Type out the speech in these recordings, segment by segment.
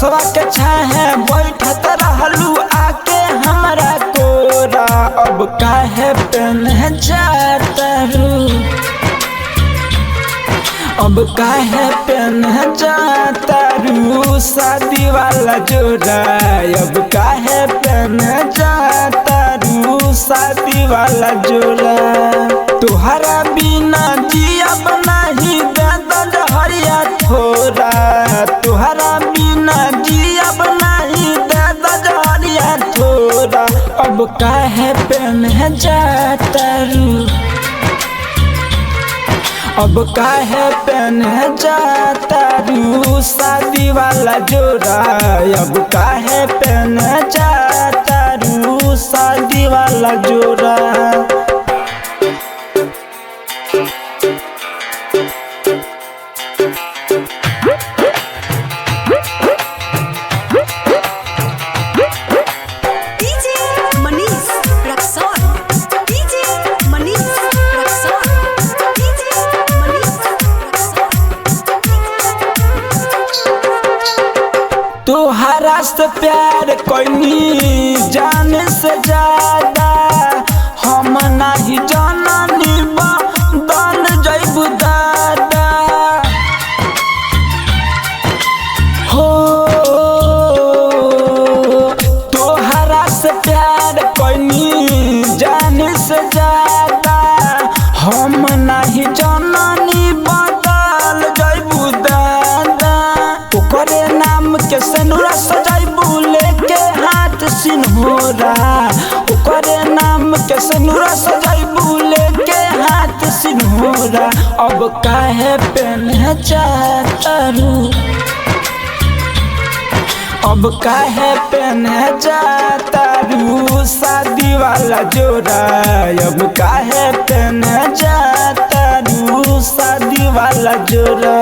रसवा के छाहे बैठत रहलू आके हमरा कोरा। अब काहे पेन जातरू, अब काहे पेन जातरू शादी वाला जोड़ा। अब काहे पेन जातरू शादी वाला जोड़ा। तुहरा बिना जियब नाही दादा जहरिया थोड़ा। तुहरा बिना जियब नाही दादा जहरिया थोड़ा। अब काहे पेन जातरू, अब काहे पेन जातरू शादी वाला जोड़ा। अब काहे पेन जातरू शादी वाला जोड़ा। तोहरा से प्यार कोई जाने से ज्यादा। हम नहीं जाननी बदल जइबू दादा हो। तोहरा से प्यार कोई जाने से ज्यादा। हम नहीं जाननी बदल जइबू दादा। ओकरे नाम के सेनुरा सजाइबू लेके हाथ सिन्होरा। ओकरे नाम के सेनुरा सजाइबू लेके हाथ सिन्होरा। अब काहे पेन जातरू, अब काहे पेन जातरू शादी वाला जोड़ा। अब काहे पेन जातरू शादी वाला जोड़ा।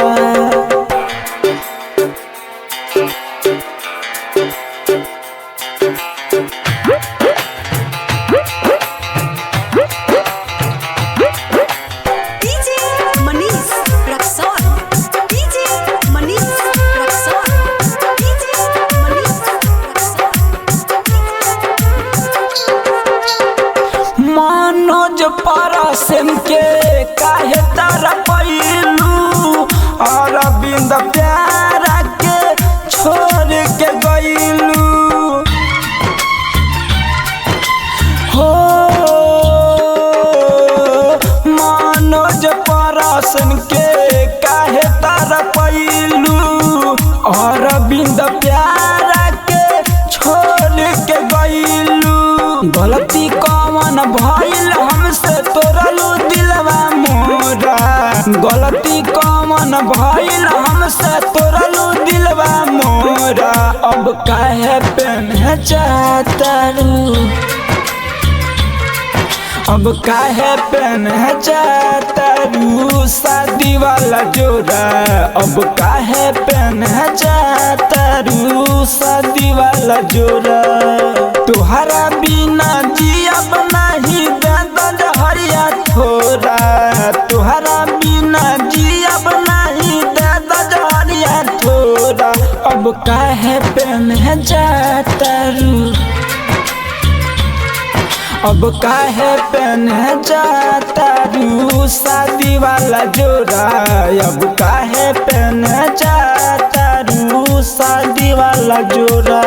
मनोज परसन के काहे तारा पैलू। अरविंद प्यारा के छोड़ के गईलू हो। मनोज परसन के काहे तारा पैलू। अरविंद प्यारा के छोड़ के गईलू। गलती कौन भइल हमसे तोड़लू दिलवा मोरा। गलती कौन भइल हमसे तोड़लू दिलवा मोरा। अब काहे पेन जातरू, अब काहे पेन जातरू शादी वाला जोड़ा। अब काहे पेन जातरू शादी वाला जोड़ा। तुहरा बिना जियब नाही दादा जहरिया थोड़ा। तुहरा बिना जियब नाही दादा जहरिया थोड़ा। अब काहे पेन जातरू, अब काहे पेन जातरू शादी वाला जोड़ा। अब काहे पेन जातरू शादी वाला जोड़ा।